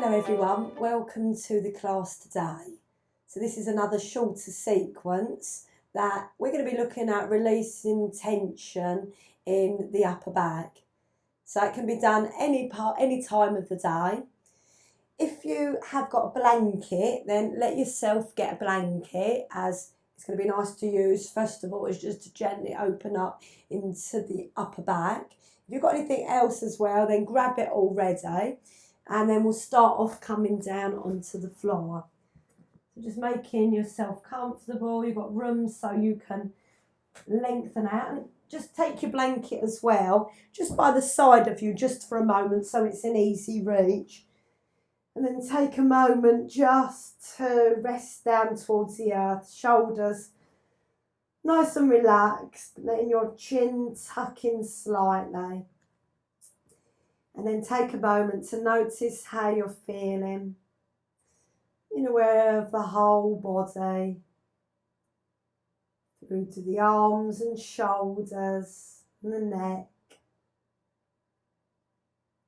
Hello everyone, welcome to the class today. So this is another shorter sequence that we're going to be looking at releasing tension in the upper back. So it can be done any time of the day. If you have got a blanket, then let yourself get a blanket, as it's going to be nice to use. First of all, is just to gently open up into the upper back. If you've got anything else as well, then grab it already. And then we'll start off coming down onto the floor. So just making yourself comfortable. You've got room so you can lengthen out. And just take your blanket as well, just by the side of you, just for a moment, so it's in easy reach. And then take a moment just to rest down towards the earth, shoulders nice and relaxed, letting your chin tuck in slightly. And then take a moment to notice how you're feeling. Being aware of the whole body, through to the arms and shoulders and the neck.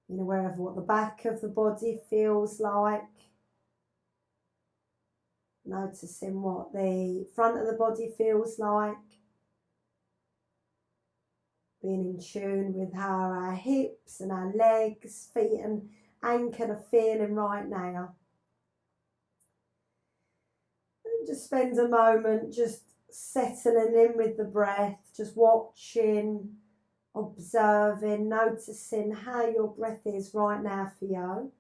Being aware of what the back of the body feels like. Noticing what the front of the body feels like. Being in tune with how our hips and our legs, feet and ankle are feeling right now. And just spend a moment just settling in with the breath, just watching, observing, noticing how your breath is right now for you.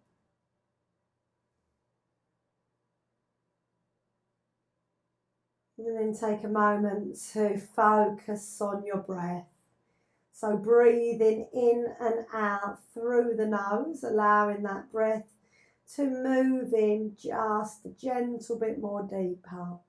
And then take a moment to focus on your breath. So breathing in and out through the nose, allowing that breath to move in just a gentle bit more deeper.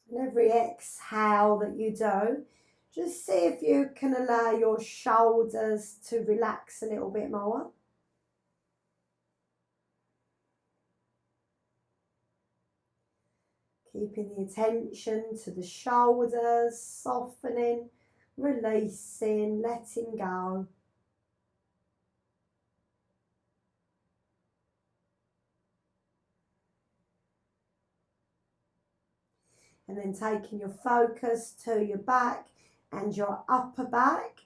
And every exhale that you do, just see if you can allow your shoulders to relax a little bit more. Keeping the attention to the shoulders, softening, releasing, letting go. And then taking your focus to your back and your upper back.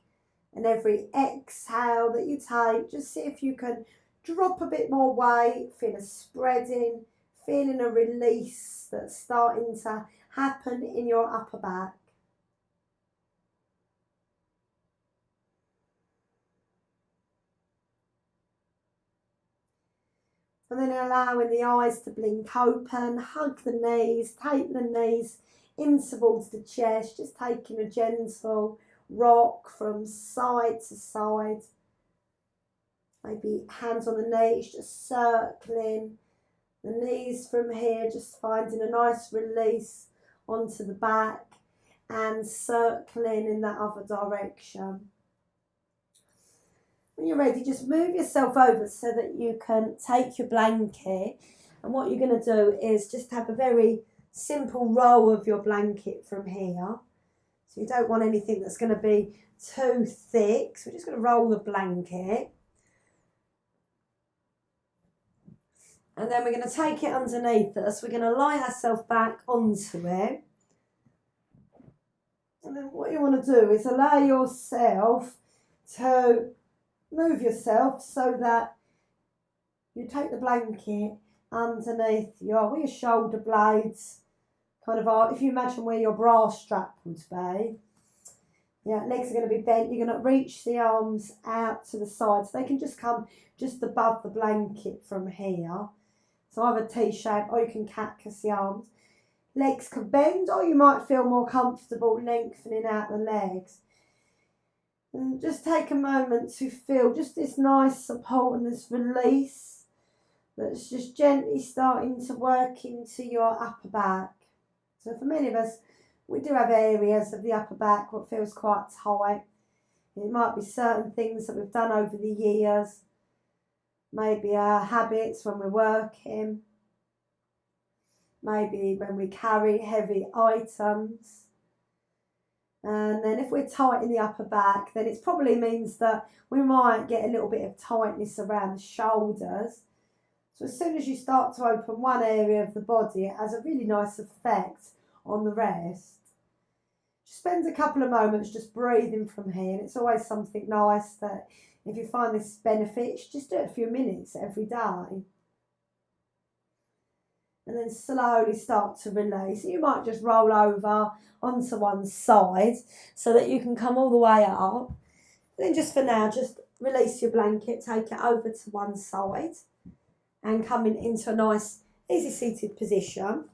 And every exhale that you take, just see if you can drop a bit more weight, feel a spreading, feeling a release that's starting to happen in your upper back. And then allowing the eyes to blink open, hug the knees, take the knees in towards the chest, just taking a gentle rock from side to side. Maybe hands on the knees, just circling the knees from here, just finding a nice release onto the back and circling in that other direction. When you're ready, just move yourself over so that you can take your blanket, and what you're going to do is just have a very simple roll of your blanket from here. So you don't want anything that's going to be too thick, so we're just going to roll the blanket. And then we're going to take it underneath us. We're going to lie ourselves back onto it. And then what you want to do is allow yourself to move yourself so that you take the blanket underneath where your shoulder blades kind of are. If you imagine where your bra strap would be. Yeah, legs are going to be bent. You're going to reach the arms out to the side. So they can just come just above the blanket from here. So either T-shape, or you can cactus the arms. Legs can bend, or you might feel more comfortable lengthening out the legs. And just take a moment to feel just this nice support and this release that's just gently starting to work into your upper back. So for many of us, we do have areas of the upper back what feels quite tight. It might be certain things that we've done over the years. Maybe our habits when we're working. Maybe when we carry heavy items. And then if we're tight in the upper back, then it probably means that we might get a little bit of tightness around the shoulders. So as soon as you start to open one area of the body, it has a really nice effect on the rest. Just spend a couple of moments just breathing from here, and it's always something nice that if you find this benefits, just do it a few minutes every day. And then slowly start to release. You might just roll over onto one side so that you can come all the way up. And then just for now, just release your blanket, take it over to one side and come into a nice, easy seated position.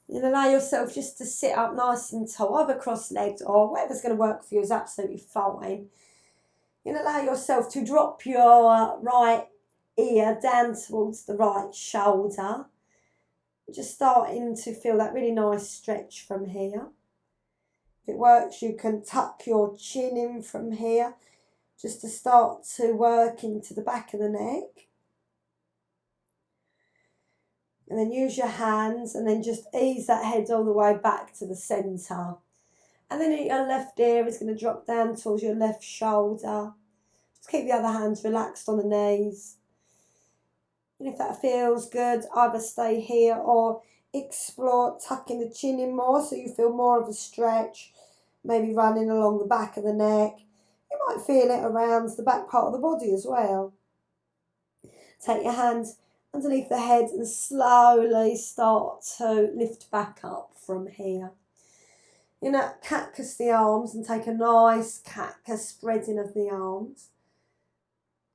And allow yourself just to sit up nice and tall, either cross-legged or whatever's going to work for you is absolutely fine. And allow yourself to drop your right ear down towards the right shoulder. Just starting to feel that really nice stretch from here. If it works, you can tuck your chin in from here just to start to work into the back of the neck. And then use your hands and then just ease that head all the way back to the centre. And then your left ear is going to drop down towards your left shoulder. Just keep the other hands relaxed on the knees. And if that feels good, either stay here or explore tucking the chin in more so you feel more of a stretch, maybe running along the back of the neck. You might feel it around the back part of the body as well. Take your hands underneath the head and slowly start to lift back up from here. You know, cactus the arms and take a nice cactus spreading of the arms.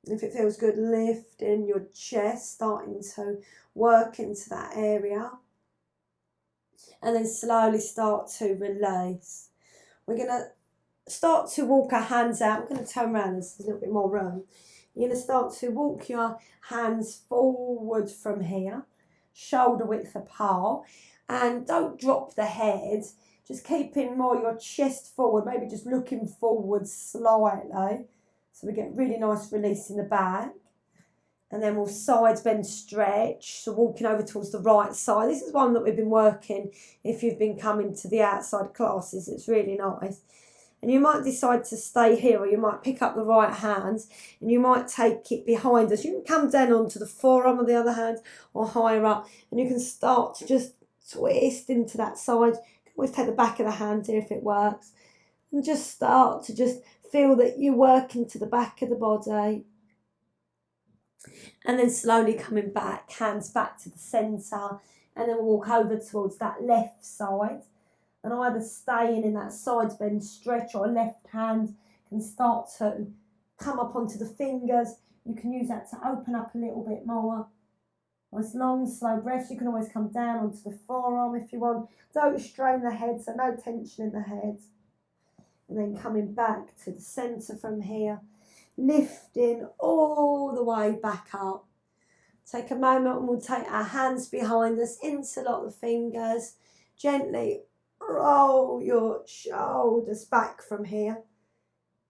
If it feels good, lifting your chest, starting to work into that area. And then slowly start to release. We're going to start to walk our hands out. I'm going to turn around, there's a little bit more room. You're going to start to walk your hands forward from here, shoulder width apart, and don't drop the head, just keeping more your chest forward, maybe just looking forward slightly, so we get really nice release in the back. And then we'll side bend stretch, so walking over towards the right side. This is one that we've been working if you've been coming to the outside classes, it's really nice. And you might decide to stay here, or you might pick up the right hand and you might take it behind us. You can come down onto the forearm of the other hand or higher up, and you can start to just twist into that side. You can always take the back of the hand here if it works. And just start to just feel that you work into the back of the body. And then slowly coming back, hands back to the centre, and then we'll walk over towards that left side. And either staying in that side bend stretch or left hand can start to come up onto the fingers. You can use that to open up a little bit more. Nice long, slow breaths. You can always come down onto the forearm if you want. Don't strain the head, so no tension in the head. And then coming back to the centre from here. Lifting all the way back up. Take a moment and we'll take our hands behind us, interlock the fingers, gently roll your shoulders back from here,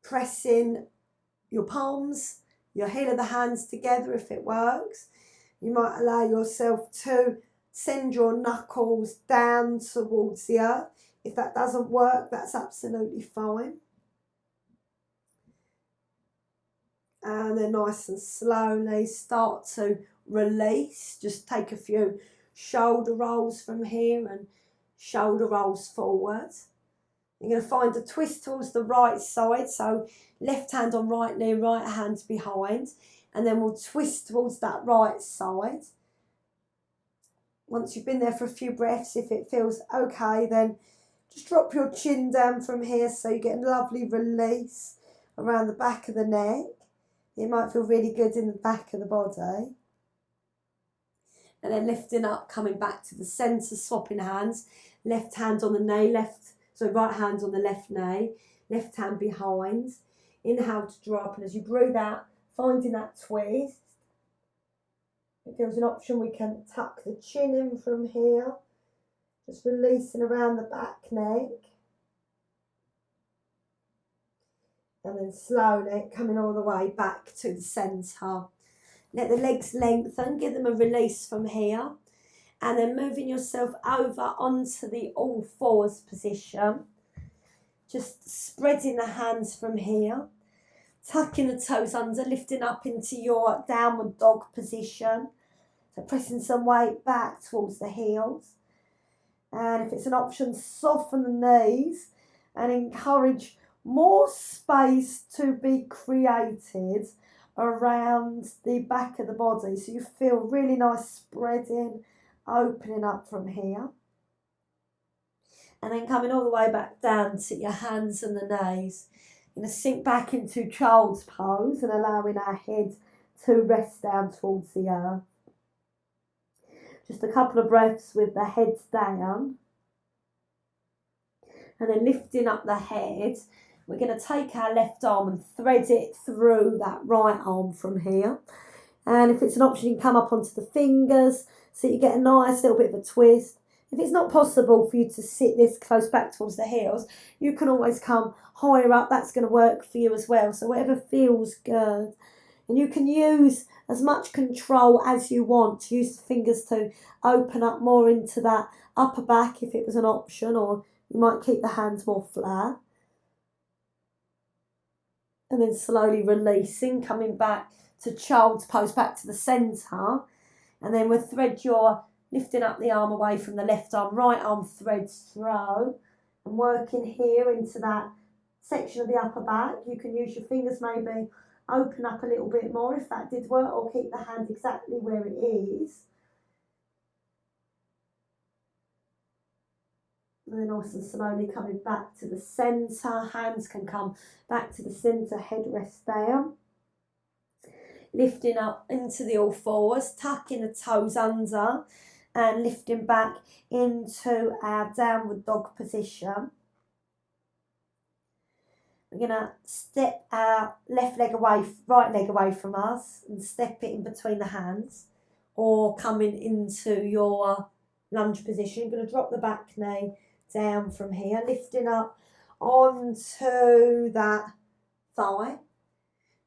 pressing your palms, your heel of the hands together if it works. You might allow yourself to send your knuckles down towards the earth. If that doesn't work, that's absolutely fine. And then nice and slowly start to release. Just take a few shoulder rolls from here and shoulder rolls forward. You're going to find a twist towards the right side, so left hand on right knee, right hand behind, and then we'll twist towards that right side. Once you've been there for a few breaths, if it feels okay, then just drop your chin down from here so you get a lovely release around the back of the neck. It might feel really good in the back of the body. And then lifting up, coming back to the centre, swapping hands. Left hand on the knee, right hand on the left knee, left hand behind. Inhale to drop, and as you breathe out, finding that twist. If it feels an option, we can tuck the chin in from here, just releasing around the back neck. And then slowly coming all the way back to the centre. Let the legs lengthen, give them a release from here. And then moving yourself over onto the all fours position. just spreading the hands from here, tucking the toes under, lifting up into your downward dog position. So pressing some weight back towards the heels. And if it's an option, soften the knees and encourage more space to be created around the back of the body. So you feel really nice spreading, opening up from here. And then coming all the way back down to your hands and the knees. You're going to sink back into child's pose and allowing our head to rest down towards the earth. Just a couple of breaths with the head down. And then lifting up the head, we're going to take our left arm and thread it through that right arm from here. And if it's an option, you can come up onto the fingers so you get a nice little bit of a twist. If it's not possible for you to sit this close back towards the heels, you can always come higher up. That's going to work for you as well. So whatever feels good. And you can use as much control as you want. Use the fingers to open up more into that upper back if it was an option, or you might keep the hands more flat. And then slowly releasing, coming back to child's pose, back to the centre. And then we'll thread your, lifting up the arm away from the left arm, right arm threads through. And working here into that section of the upper back. You can use your fingers maybe, open up a little bit more if that did work, or keep the hand exactly where it is. And then also slowly coming back to the centre. Hands can come back to the centre, head rests down. Lifting up into the all fours, tucking the toes under and lifting back into our downward dog position. We're going to step our left leg away, right leg away from us and step it in between the hands, or coming into your lunge position. You're going to drop the back knee down from here, lifting up onto that thigh.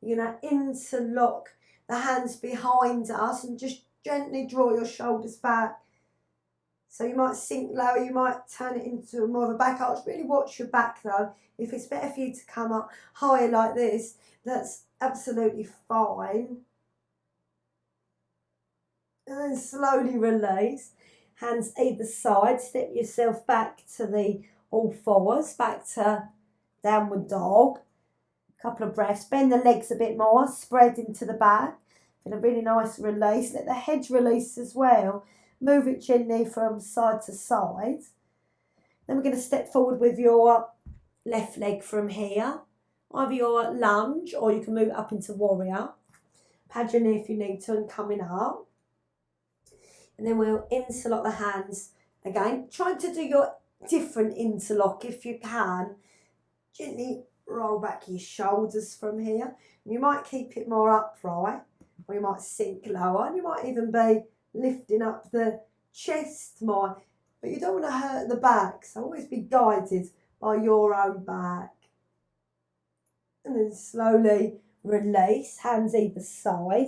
You're going to interlock the hands behind us and just gently draw your shoulders back. So you might sink lower, you might turn it into more of a back arch. Really watch your back though. If it's better for you to come up higher like this, that's absolutely fine. And then slowly release. Hands either side, step yourself back to the all fours, back to downward dog. A couple of breaths, bend the legs a bit more, spread into the back. Feel a really nice release. Let the head release as well. Move it gently from side to side. Then we're going to step forward with your left leg from here. Either your lunge, or you can move it up into warrior. Pad your knee if you need to and coming up. And then we'll interlock the hands again. Try to do your different interlock if you can. Gently roll back your shoulders from here. You might keep it more upright, or you might sink lower. And you might even be lifting up the chest more. But you don't want to hurt the back, so always be guided by your own back. And then slowly release, hands either side.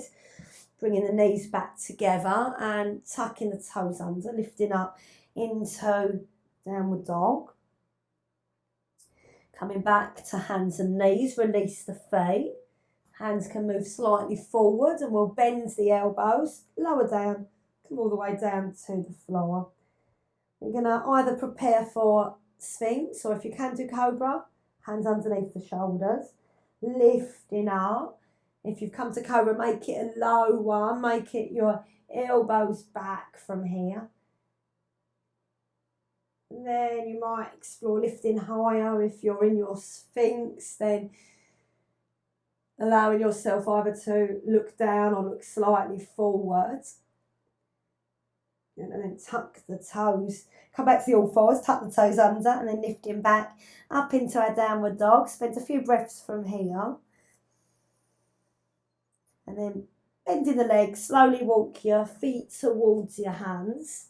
Bringing the knees back together and tucking the toes under, lifting up into downward dog. Coming back to hands and knees, release the feet. Hands can move slightly forward and we'll bend the elbows, lower down, come all the way down to the floor. We're going to either prepare for Sphinx, or if you can do Cobra, hands underneath the shoulders, lifting up. If you've come to Cobra, make it a low one. Make it your elbows back from here. And then you might explore lifting higher. If you're in your Sphinx, then allowing yourself either to look down or look slightly forward. And then tuck the toes. Come back to the all fours, tuck the toes under, and then lifting back up into our downward dog. Spend a few breaths from here. And then bending the legs, slowly walk your feet towards your hands.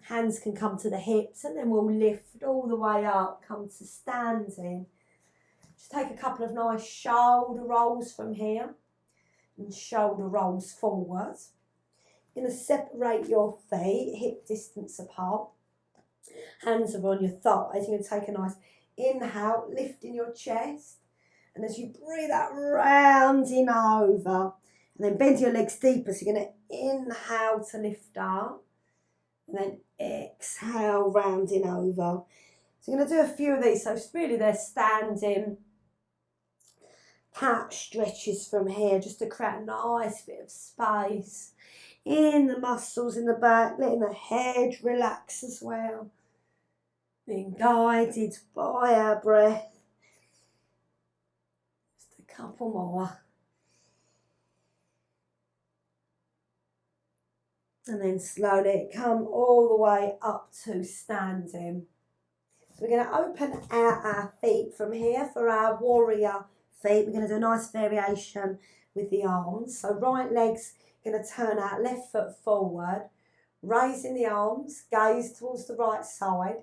Hands can come to the hips, and then we'll lift all the way up, come to standing. Just take a couple of nice shoulder rolls from here and shoulder rolls forward. You're going to separate your feet, hip distance apart. Hands are on your thighs. You're going to take a nice inhale, lifting your chest. And as you breathe out, rounding over. And then bend your legs deeper. So you're going to inhale to lift up. And then exhale, rounding over. So you're going to do a few of these. So it's really they're standing cat stretches from here, just to create a nice bit of space in the muscles in the back, letting the head relax as well. Being guided by our breath. Just a couple more. And then slowly come all the way up to standing. So we're going to open out our feet from here for our warrior feet. We're going to do a nice variation with the arms. So right leg's going to turn out, left foot forward, raising the arms, gaze towards the right side.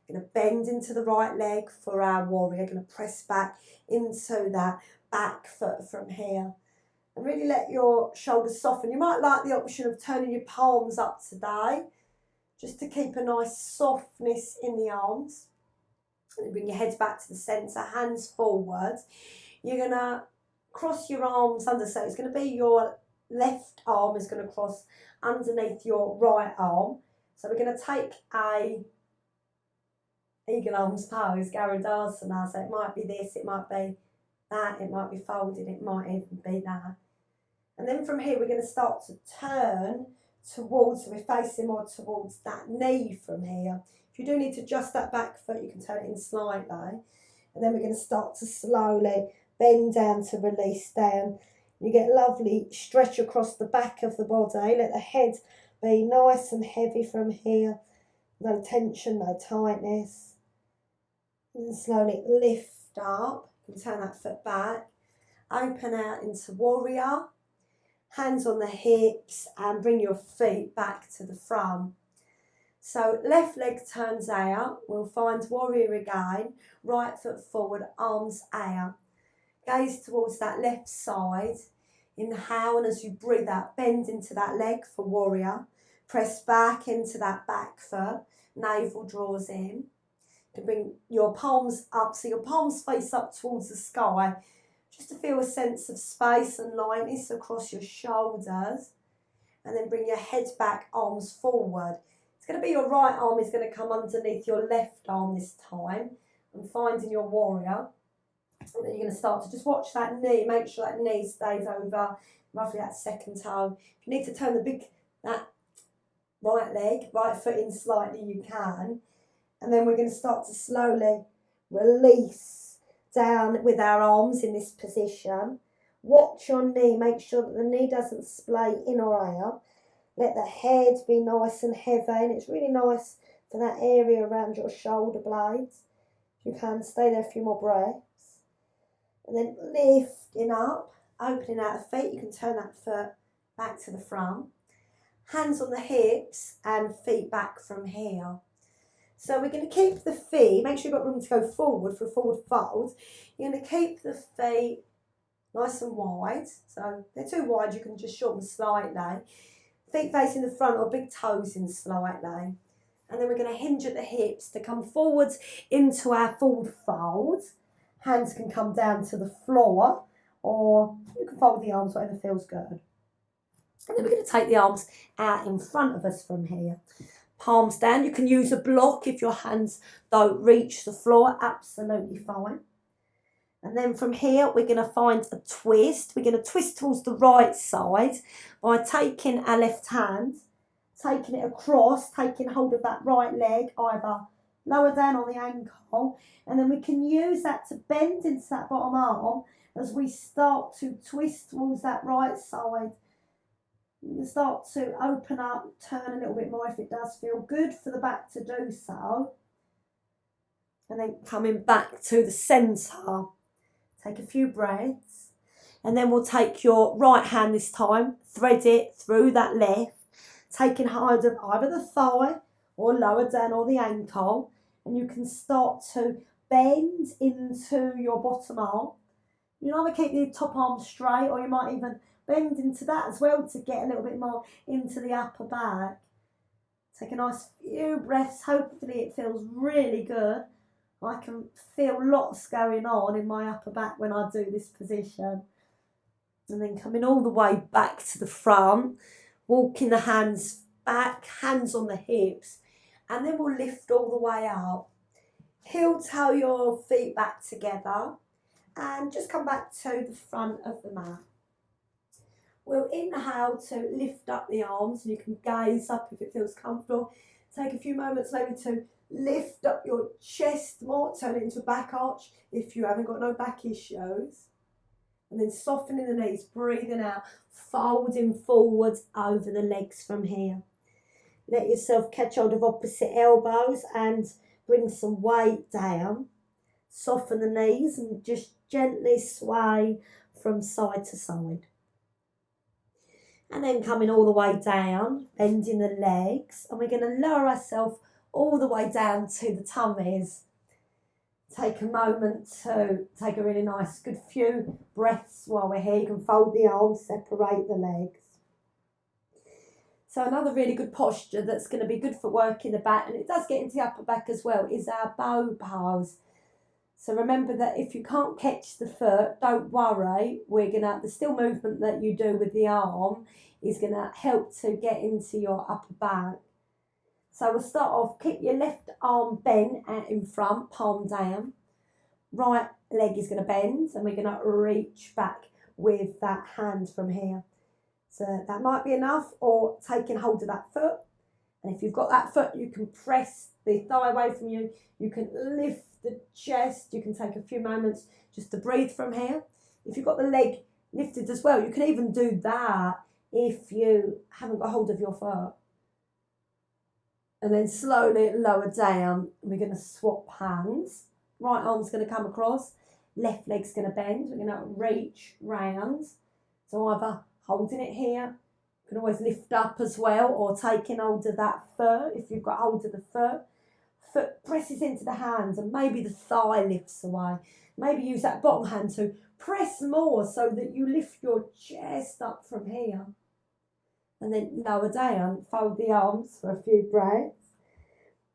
Going to bend into the right leg for our warrior. Going to press back into that back foot from here. And really let your shoulders soften. You might like the option of turning your palms up today, just to keep a nice softness in the arms. And then bring your head back to the centre, hands forward. You're going to cross your arms under, so it's going to be your left arm is going to cross underneath your right arm. So we're going to take a eagle arms pose, Garudasana. So it might be this, it might be that, it might be folded, it might even be that. And then from here, we're going to start to turn towards, so we're facing more towards that knee from here. If you do need to adjust that back foot, you can turn it in slightly. And then we're going to start to slowly bend down to release down. You get a lovely stretch across the back of the body. Let the head be nice and heavy from here. No tension, no tightness. And then slowly lift up. You can turn that foot back. Open out into warrior. Hands on the hips and bring your feet back to the front. So left leg turns out. We'll find warrior again. Right foot forward, arms out. Gaze towards that left side. Inhale, and as you breathe out, bend into that leg for warrior. Press back into that back foot. Navel draws in. You can bring your palms up, so your palms face up towards the sky, just to feel a sense of space and lightness across your shoulders. And then bring your head back, arms forward. It's going to be your right arm is going to come underneath your left arm this time. And finding your warrior. And then you're going to start to just watch that knee. Make sure that knee stays over roughly that second toe. If you need to turn that right leg, right foot in slightly, you can. And then we're going to start to slowly release down with our arms in this position. Watch your knee. Make sure that the knee doesn't splay in or out. Let the head be nice and heavy. And it's really nice for that area around your shoulder blades. If you can, stay there a few more breaths. And then lifting up, opening out the feet. You can turn that foot back to the front. Hands on the hips and feet back from here. So we're going to keep the feet, make sure you've got room to go forward for a forward fold. You're going to keep the feet nice and wide. So if they're too wide, you can just shorten slightly. Feet facing the front or big toes in slightly. And then we're going to hinge at the hips to come forwards into our forward fold. Hands can come down to the floor, or you can fold the arms, whatever feels good. And then we're going to take the arms out in front of us from here. Palms down. You can use a block if your hands don't reach the floor. Absolutely fine. And then from here, we're going to find a twist. We're going to twist towards the right side by taking our left hand, taking it across, taking hold of that right leg, either lower down on the ankle. And then we can use that to bend into that bottom arm as we start to twist towards that right side. You can start to open up, turn a little bit more if it does feel good for the back to do so. And then coming back to the centre. Take a few breaths. And then we'll take your right hand this time, thread it through that left, taking hold of either the thigh or lower down or the ankle. And you can start to bend into your bottom arm. You can either keep the top arm straight, or you might even bend into that as well to get a little bit more into the upper back. Take a nice few breaths. Hopefully it feels really good. I can feel lots going on in my upper back when I do this position. And then coming all the way back to the front, walking the hands back, hands on the hips, and then we'll lift all the way out. Heel toe your feet back together and just come back to the front of the mat. We'll inhale to lift up the arms, and you can gaze up if it feels comfortable. Take a few moments maybe to lift up your chest more, turn it into a back arch if you haven't got no back issues. And then softening the knees, breathing out, folding forwards over the legs from here. Let yourself catch hold of opposite elbows and bring some weight down. Soften the knees and just gently sway from side to side. And then coming all the way down, bending the legs. And we're going to lower ourselves all the way down to the tummies. Take a moment to take a really nice, good few breaths while we're here. You can fold the arms, separate the legs. So another really good posture that's going to be good for working the back, and it does get into the upper back as well, is our bow pose. So remember that if you can't catch the foot, don't worry. The still movement that you do with the arm is going to help to get into your upper back. So we'll start off, keep your left arm bent out in front, palm down. Right leg is going to bend, and we're going to reach back with that hand from here. So that might be enough, or taking hold of that foot. And if you've got that foot, you can press the thigh away from you. You can lift the chest. You can take a few moments just to breathe from here. If you've got the leg lifted as well, you can even do that if you haven't got hold of your foot. And then slowly lower down. We're going to swap hands. Right arm's going to come across. Left leg's going to bend. We're going to reach round. So either holding it here, you can always lift up as well, or taking hold of that foot if you've got hold of the foot. Foot presses into the hands, and maybe the thigh lifts away. Maybe use that bottom hand to press more so that you lift your chest up from here. And then lower down, fold the arms for a few breaths.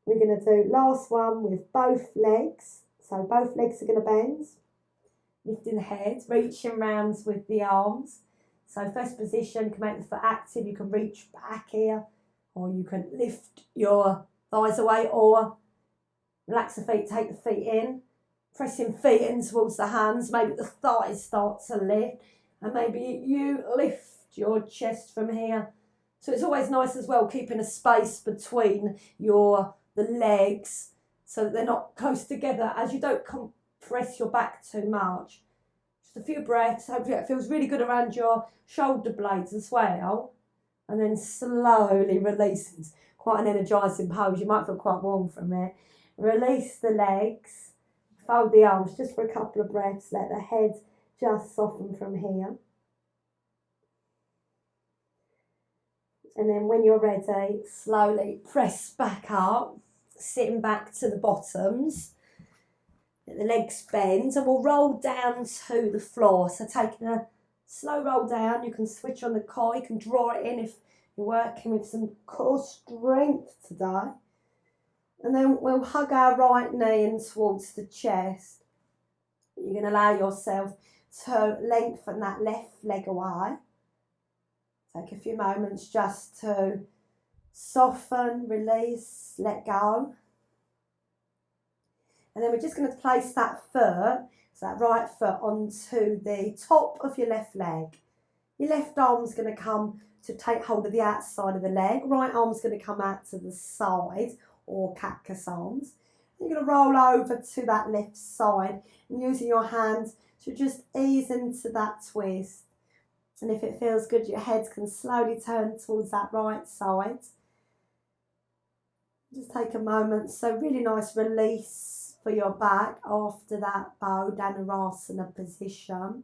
We're going to do last one with both legs. So both legs are going to bend. Lifting the head, reaching round with the arms. So first position, you can make the foot active. You can reach back here, or you can lift your thighs away, or relax the feet, take the feet in. Pressing feet in towards the hands. Maybe the thighs start to lift, and maybe you lift your chest from here. So it's always nice as well keeping a space between the legs so that they're not close together, as you don't compress your back too much. Just a few breaths. Hopefully it feels really good around your shoulder blades as well. And then slowly releasing. It's quite an energising pose. You might feel quite warm from it. Release the legs. Fold the arms just for a couple of breaths. Let the head just soften from here. And then when you're ready, slowly press back up, sitting back to the bottoms. Let the legs bend, and we'll roll down to the floor. So taking a slow roll down, you can switch on the core, you can draw it in if you're working with some core strength today. And then we'll hug our right knee in towards the chest. You're going to allow yourself to lengthen that left leg away. Take a few moments just to soften, release, let go. And then we're just going to place that foot, so that right foot, onto the top of your left leg. Your left arm's going to come to take hold of the outside of the leg. Right arm's going to come out to the side, or cactus arms. You're going to roll over to that left side, and using your hands to just ease into that twist. And if it feels good, your head can slowly turn towards that right side. Just take a moment. So really nice release for your back after that bow Dhanurasana position.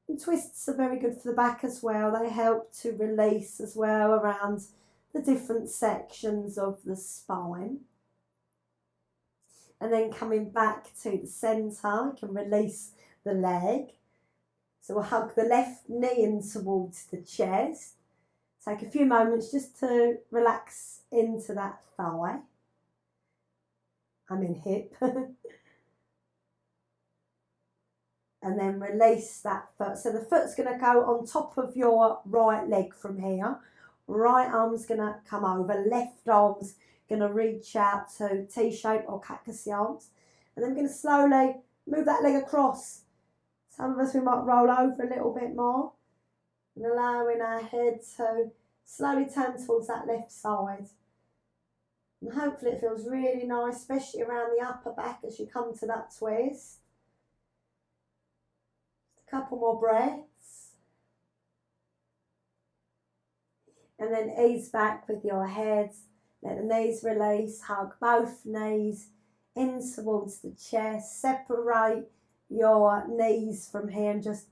And twists are very good for the back as well. They help to release as well around the different sections of the spine. And then coming back to the centre, you can release the leg. So we'll hug the left knee in towards the chest. Take a few moments just to relax into that thigh. hip. And then release that foot. So the foot's going to go on top of your right leg from here. Right arm's going to come over. Left arm's going to reach out to T-shape or cactus arms. And then we're going to slowly move that leg across. Some of us, we might roll over a little bit more. And allowing our head to slowly turn towards that left side. And hopefully it feels really nice, especially around the upper back as you come to that twist. A couple more breaths. And then ease back with your head. Let the knees release. Hug both knees in towards the chest. Separate your knees from here and just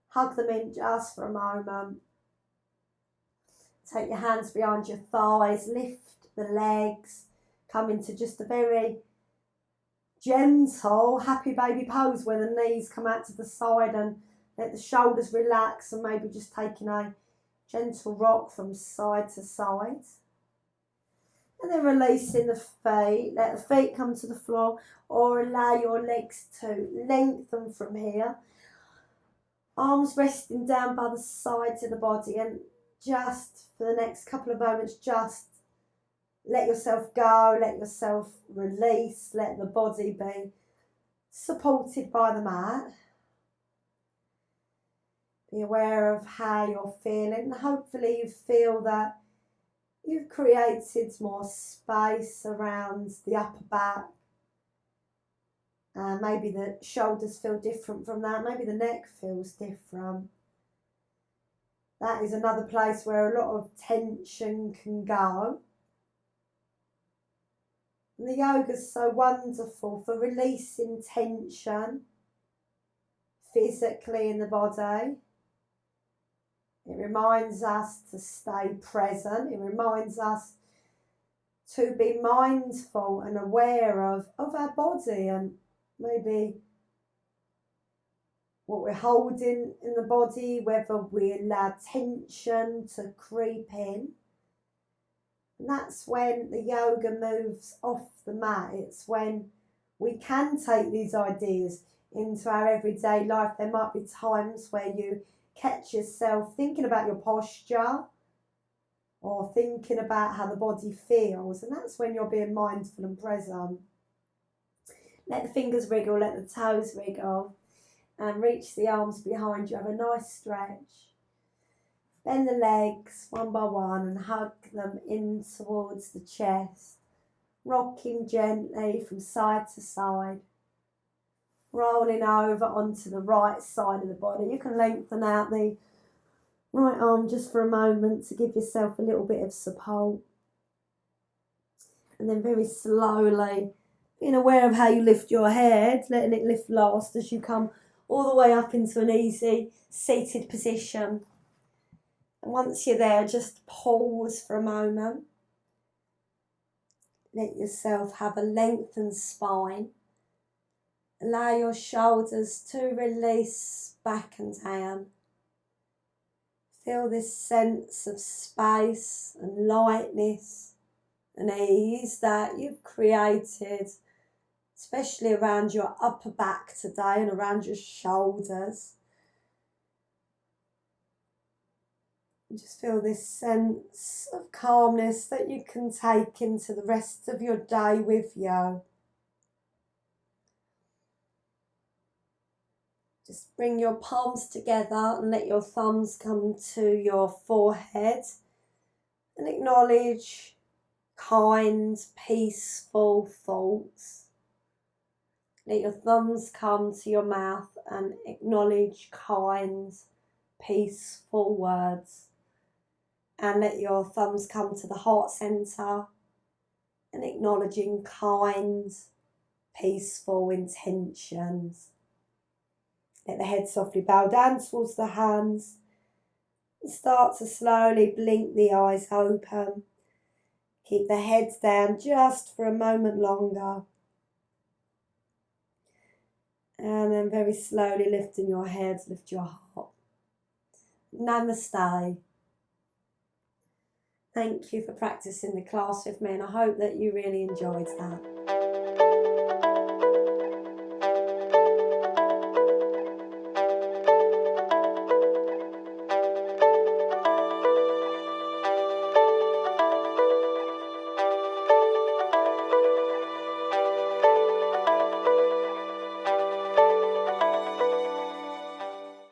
hug them in just for a moment. Take your hands behind your thighs. Lift the legs. Come into just a very gentle happy baby pose where the knees come out to the side and let the shoulders relax, and maybe just taking a gentle rock from side to side. And then releasing the feet. Let the feet come to the floor, or allow your legs to lengthen from here. Arms resting down by the sides of the body, and just for the next couple of moments, just let yourself go, let yourself release, let the body be supported by the mat. Be aware of how you're feeling, and hopefully you feel that you've created more space around the upper back. Maybe the shoulders feel different from that, maybe the neck feels different. That is another place where a lot of tension can go. And the yoga is so wonderful for releasing tension physically in the body. It reminds us to stay present. It reminds us to be mindful and aware of our body and maybe what we're holding in the body, whether we allow tension to creep in. And that's when the yoga moves off the mat. It's when we can take these ideas into our everyday life. There might be times where you catch yourself thinking about your posture or thinking about how the body feels, and that's when you're being mindful and present. Let the fingers wriggle, let the toes wriggle, and reach the arms behind you. Have a nice stretch. Bend the legs one by one and hug them in towards the chest, rocking gently from side to side. Rolling over onto the right side of the body. You can lengthen out the right arm just for a moment to give yourself a little bit of support. And then very slowly, being aware of how you lift your head, letting it lift last as you come all the way up into an easy seated position. And once you're there, just pause for a moment. Let yourself have a lengthened spine. Allow your shoulders to release back and down. Feel this sense of space and lightness and ease that you've created, especially around your upper back today and around your shoulders. And just feel this sense of calmness that you can take into the rest of your day with you. Just bring your palms together and let your thumbs come to your forehead and acknowledge kind, peaceful thoughts. Let your thumbs come to your mouth and acknowledge kind, peaceful words. And let your thumbs come to the heart centre and acknowledging kind, peaceful intentions. Let the head softly bow down towards the hands and start to slowly blink the eyes open. Keep the head down just for a moment longer. And then very slowly lifting your head, lift your heart. Namaste. Thank you for practicing the class with me, and I hope that you really enjoyed that.